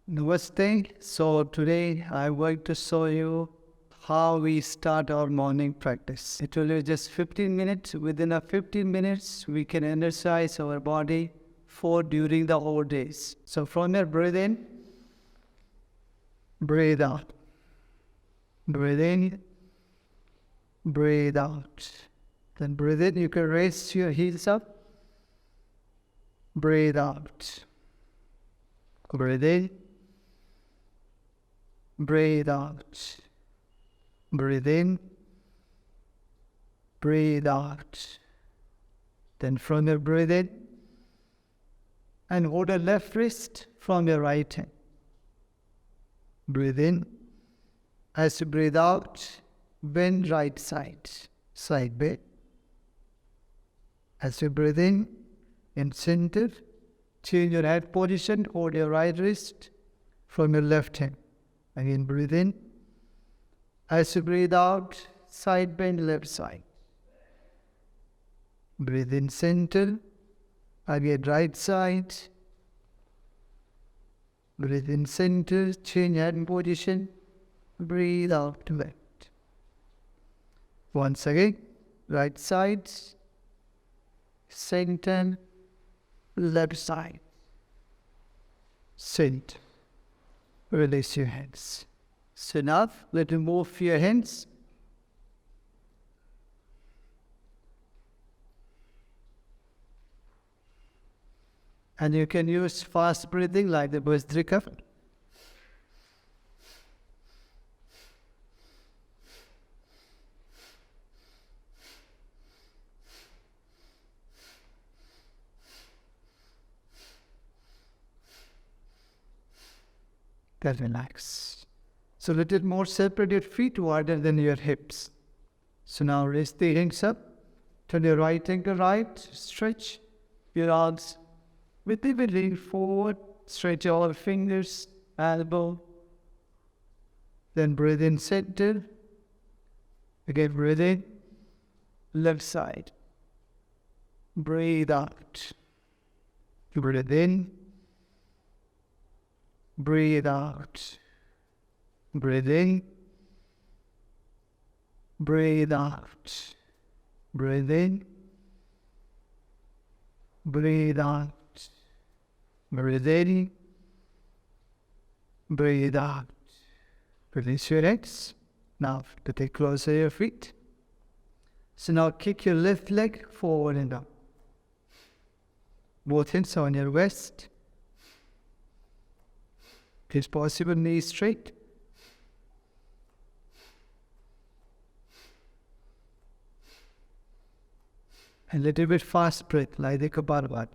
Namaste. So today I'm going to show you how we start our morning practice. It will be just 15 minutes. Within a 15 minutes, we can energize our body for during the whole days. So from your breathe in, breathe out. Breathe in, breathe out. Then breathe in, you can raise your heels up. Breathe out. Breathe in. Breathe out. Breathe in. Breathe out. Then from your breathe in, and hold your left wrist from your right hand. Breathe in. As you breathe out, bend right side, side bend. As you breathe in center, change your head position, hold your right wrist from your left hand. Again, breathe in. As you breathe out, side bend left side. Breathe in center. Again, right side. Breathe in center, change head position. Breathe out left. Once again, right side, center, left side. Center. Release your hands. So now, let me move your hands. And you can use fast breathing like the Bhastrika. Then relax. So let it more separate your feet wider than your hips. So now raise the hands up. Turn your right ankle right. Stretch your arms with the belly forward. Stretch all fingers, elbow. Then breathe in center. Again, breathe in. Left side. Breathe out. Breathe in. Breathe out. Breathe in. Breathe out. Breathe in. Breathe out. Breathe in. Breathe out. Release your legs. Now to take closer your feet. So now kick your left leg forward and up. Both hands on your waist. If possible, knees straight. A little bit fast breath, like the Kapalabhati.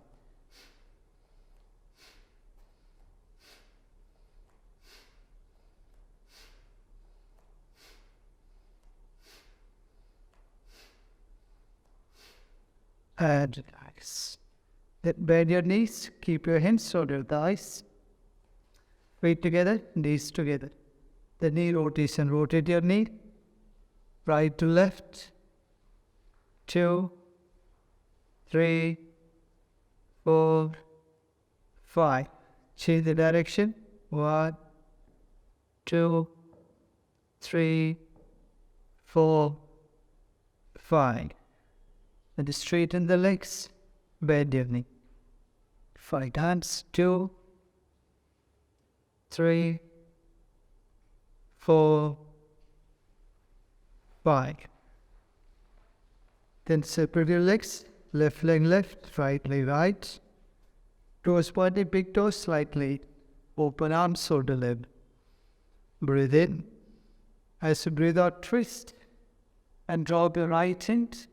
And relax. Then bend your knees, keep your hands shoulder thighs. Feet together, knees together. The knee rotation, rotate your knee. Right to left. 2, 3, 4, 5. Change the direction. 1, 2, 3, 4, 5. And straighten the legs. Bend your knee. 5 times. 2, 3, 4, 5. Then separate your legs. Left leg left, right leg right. Toes pointing, big toes slightly. Open arms, shoulder length. Breathe in. As you breathe out, twist. And drop your right hand.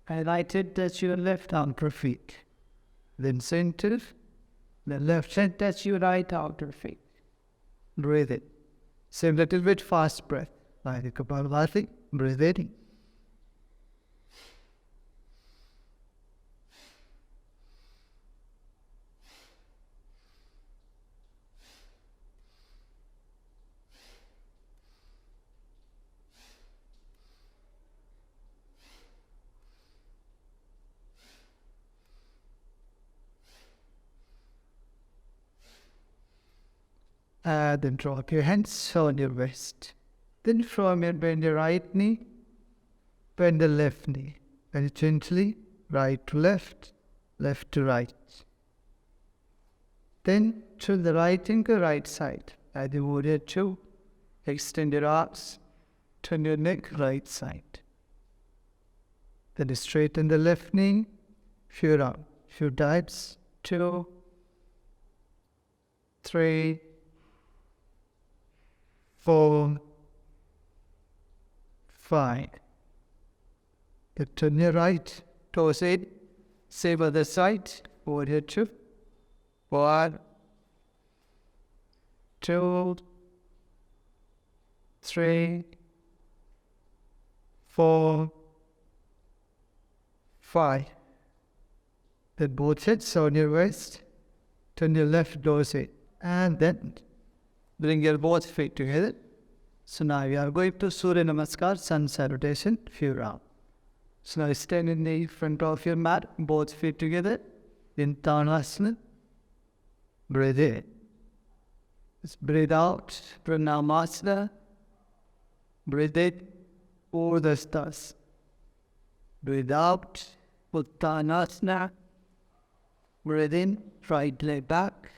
And right hand touch your left outer feet. Then center. The left hand touch your right outer feet. Breathe in. Same little bit fast breath. Like the Kapalabhati. Breathe in. And then drop your hands on your waist. Then from your bend your right knee, bend the left knee. And gently, right to left, left to right. Then to the right ankle, right side. At the warrior two, extend your arms, turn your neck right side. Then straighten the left knee, few times, 2, 3, 4, 5. Then turn your right toes in, same other side, warrior two. 1, 2, 3, 4, 5. Then both hands on your waist, turn your left toes in, and then bring your both feet together. So now we are going to Surya Namaskar, Sun Salutation, few rounds. So now stand in the front of your mat, both feet together, in Tanasana. Breathe in. Just breathe out, Pranamasana. Breathe in, Urdhva Sthasana. Breathe out, Uttanasana. Breathe in, right leg back.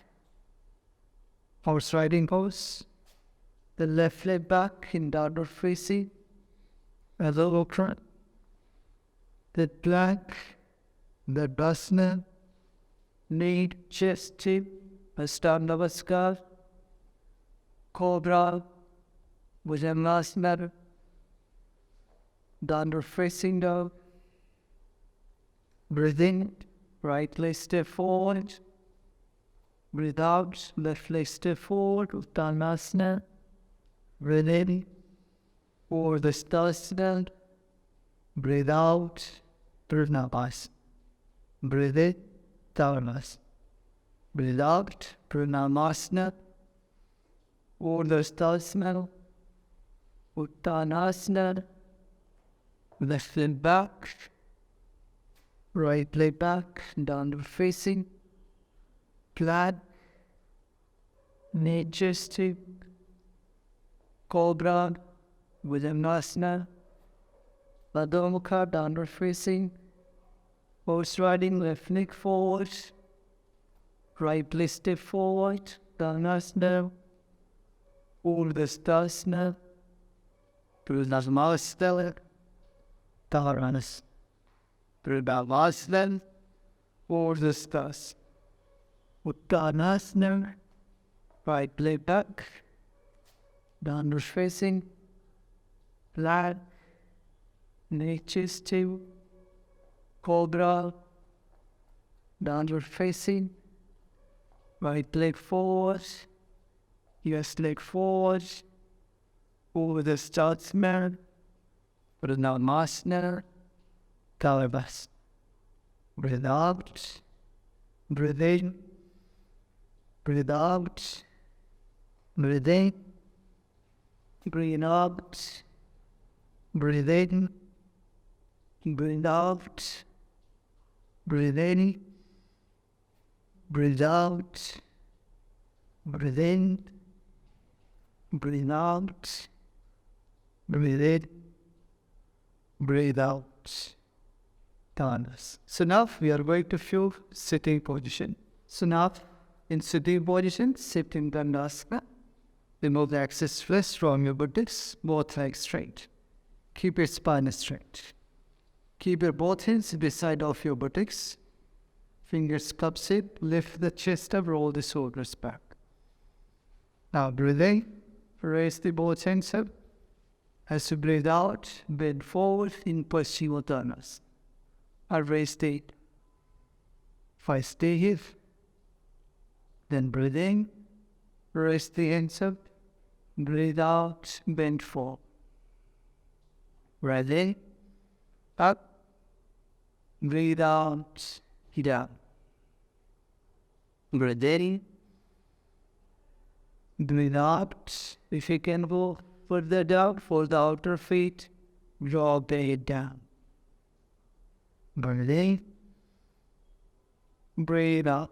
Horse riding pose. The left leg back in downward facing. Elbow front. The plank. The Basana. Knee, chest, tip. Ashtanga Namaskar. Cobra. Bhujangasana. Downward facing dog. Breathe in, right leg step forward. Breathe out, left leg step forward, Uttanasana. Breathe in, Urdhva Sthasana. Breathe out, Pranamasa. Breathe in, Thavanasana. Breathe out, Pranamasana. Urdhva Sthasana. Uttanasana. Left leg back. Right leg back, downward facing. Plank. Knee, chest, tip. Cobra. Bhujangasana. Adho Mukha, downward facing. Horse riding, left leg forward. Right leg step forward. Dhanasana. Urdhva Sthasana. Pranamasa. Thavanasana. Pranamasa. Urdhva Sthasana. Uttanasana. Right leg back. Downward facing. Plank. Knee, chest, tip. Cobra. Downward facing. Right leg forward. Left leg forward. Urdhva Sthasana. Pranamasa. Thavanasana. Breathe out. Breathe in. Breathe out. Breathe in. Breathe out. Breathe in. Breathe out. Breathe in. Breathe out. Breathe in. Breathe out. Breathe in. Breathe out. Tanas. So now we are going to few sitting position. So now in sitting position, sitting Dandasana. Remove the excess flesh from your buttocks, both legs straight. Keep your spine straight. Keep your both hands beside of your buttocks. Fingers cup shape, lift the chest up, roll the shoulders back. Now breathe in, raise the both hands up. As you breathe out, bend forward in Paschimottanasana. Or raise the. If I stay here, then breathe in, raise the hands up, breathe out, bend forward. Breathe in, up, breathe out, down. Breathe in, breathe out. If you can go further down for the outer feet, drop the head down. Breathe in, breathe out.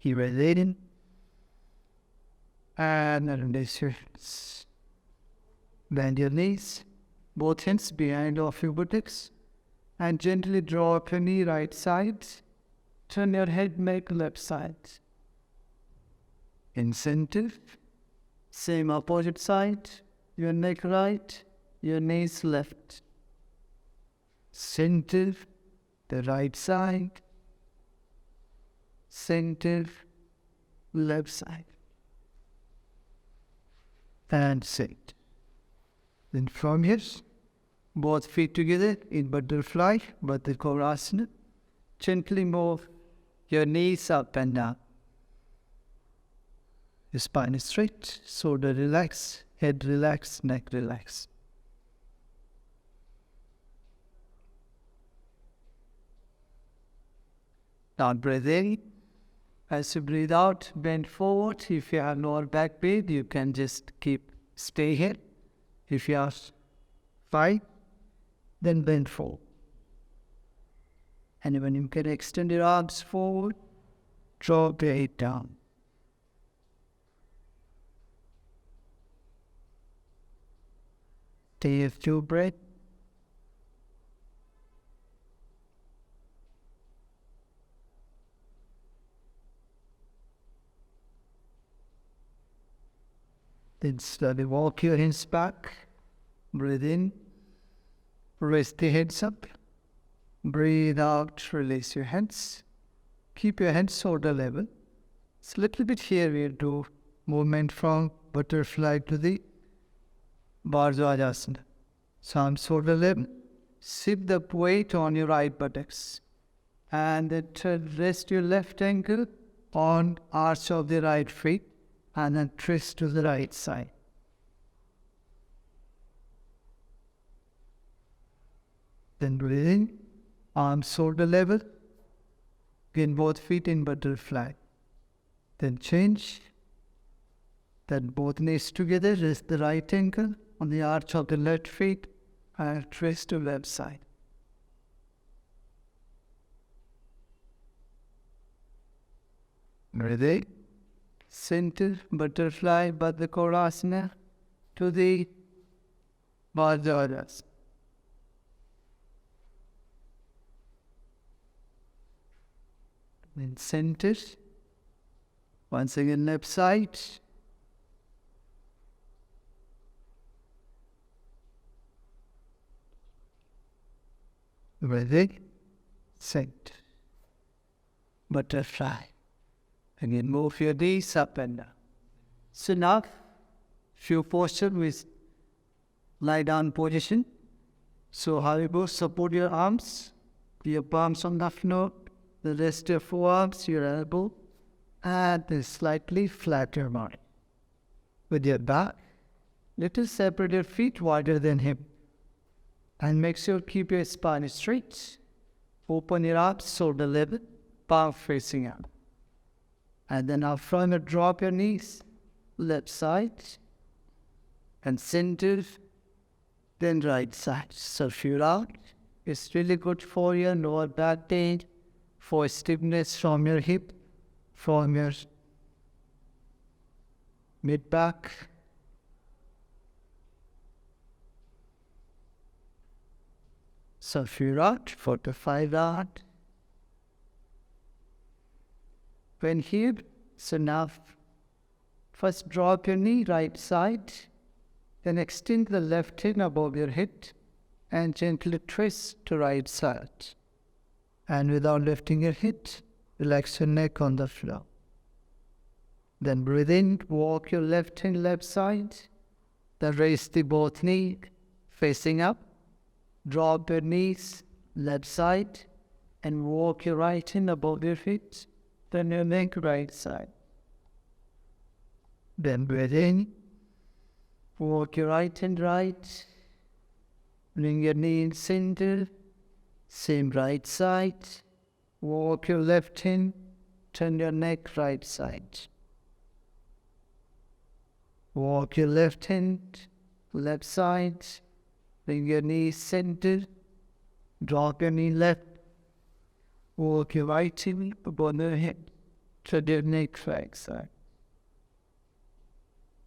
Breathe in, And release your hands. Bend your knees, both hands behind of your buttocks, and gently draw up your knee right side. Turn your head back left side. In center, same opposite side, your neck right, your knees left. Center, the right side, center, left side. And sit. Then from here, both feet together in butterfly, Konasana. Gently move your knees up and down. Your spine is straight, shoulder relax, head relax, neck relax. Now breathe in. As you breathe out, bend forward. If you have lower back pain, you can just stay here. If you are fine, then bend forward. And when you can extend your arms forward, drop your head down. Take a few breaths. Then slowly walk your hands back. Breathe in. Raise the heads up. Breathe out. Release your hands. Keep your hands shoulder level. It's a little bit here we'll do movement from butterfly to the Bharadwajasana. So arms shoulder level. Shift the weight on your right buttocks. And then rest your left ankle on arch of the right feet. And then twist to the right side. Then breathe in, arms shoulder level. Again, both feet in butterfly. Then change. Then both knees together, rest the right ankle on the arch of the left feet and twist to left side. Breathe in. Center, butterfly, Konasana to the Bharadwajasana. Then center, once again left side. Breathe in, center, butterfly. Again, move your knees up and down. So now, few posture with lie down position. So how you go, support your arms, your palms on the floor, the rest of your forearms, your elbow, and then slightly flat your body. With your back, little separate your feet wider than hip. And make sure keep your spine straight. Open your arms, shoulder level, palm facing out. And then up from it, drop your knees, left side, and center, then right side. So feel out. It's really good for your lower back pain, for stiffness from your hip, from your mid back. So feel out, 4 to 5 out. When here, so now first drop your knee right side, then extend the left hand above your head and gently twist to right side. And without lifting your head, relax your neck on the floor. Then breathe in, walk your left hand left side, then raise the both knee facing up, drop your knees left side, and walk your right hand above your feet. Then your neck right side. Then breathe in. Walk your right hand right. Bring your knee in center. Same right side. Walk your left hand. Turn your neck right side. Walk your left hand, left side. Bring your knee center. Drop your knee left. Walk your right knee above the head, turn your neck right side.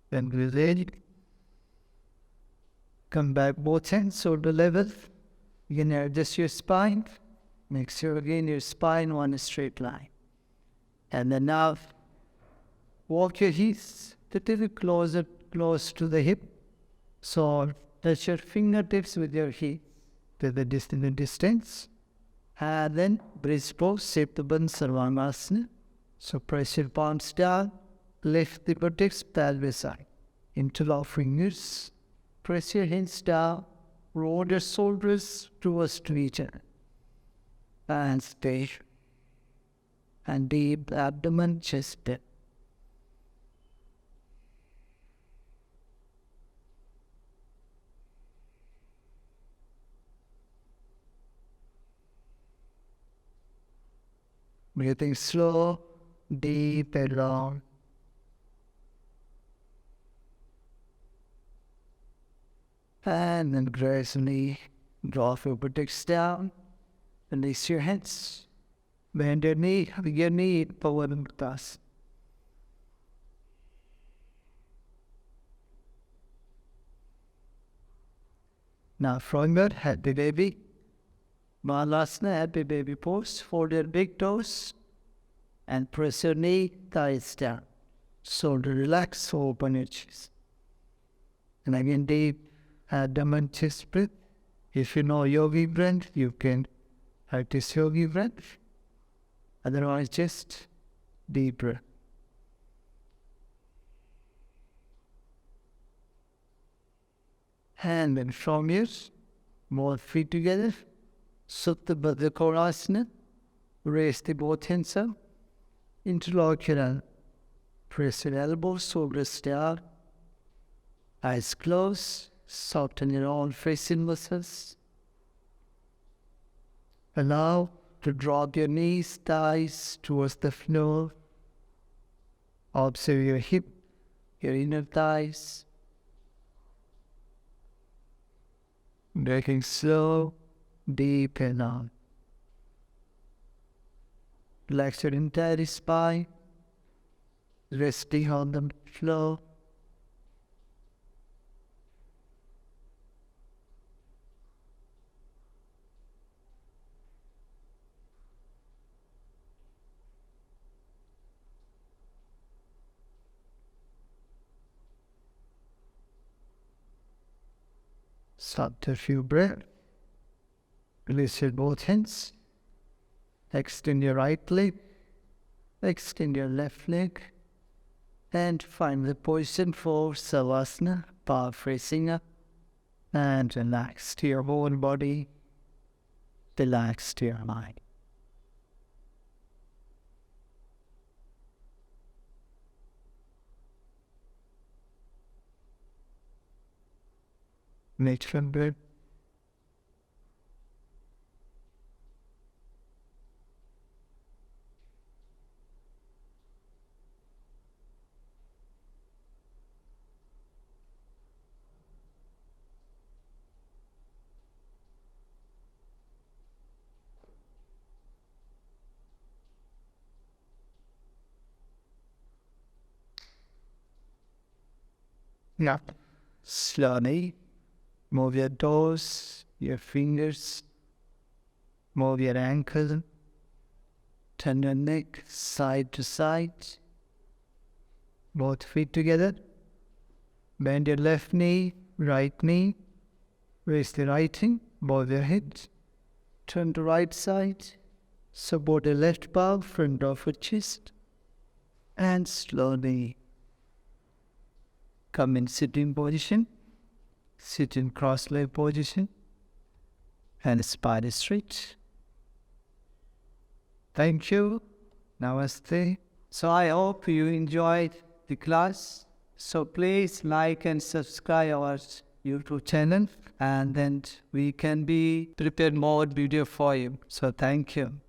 Then release. Come back both hands shoulder level. You can adjust your spine. Make sure again your spine on a straight line. And then now walk your hips a little close to the hip. So touch your fingertips with your hip to the distance. And then bridge pose, Septabandha Sarvangasana. So press your palms down, lift the buttocks, pelvis side. Interlock fingers, press your hands down, roll your shoulders towards each other. And stay. And deep abdomen, chest dip. Breathing slow, deep and long. And then gradually drop your buttocks down. Release your hands. Bend your knee, with your knee, Pavadamuktas. Now from your happy baby, Mahalasana, happy baby pose. Fold your big toes and press your knee, thighs down. Shoulder relax, open your chest. And again, deep abdomen, chest breath. If you know yogi breath, you can practice yogi breath. Otherwise, just deep breath. And then from here, both feet together. Supta Baddha Konasana. Raise the both hands up. Interlock your elbows. Press your elbows, shoulders down. Eyes closed. Soften your own facing muscles. Allow to drop your knees, thighs towards the floor. Observe your hip, your inner thighs. Breathing slow, deep and long. Relax your entire spine, resting on the floor. Stop a few breaths. Release your both hands. Extend your right leg. Extend your left leg. And find the position for Savasana, palm facing up. And relax to your whole body. Relax to your mind. Next one, breath. Now, slowly move your toes, your fingers, move your ankle, turn your neck side to side, both feet together. Bend your left knee, right knee, raise the right knee, bow your head, turn to right side, support the left palm, front of your chest, and slowly come in sitting position. Sit in cross-leg position and spine straight. Thank you. Namaste. So I hope you enjoyed the class. So please like and subscribe our YouTube channel, and then we can be prepare more video for you. So thank you.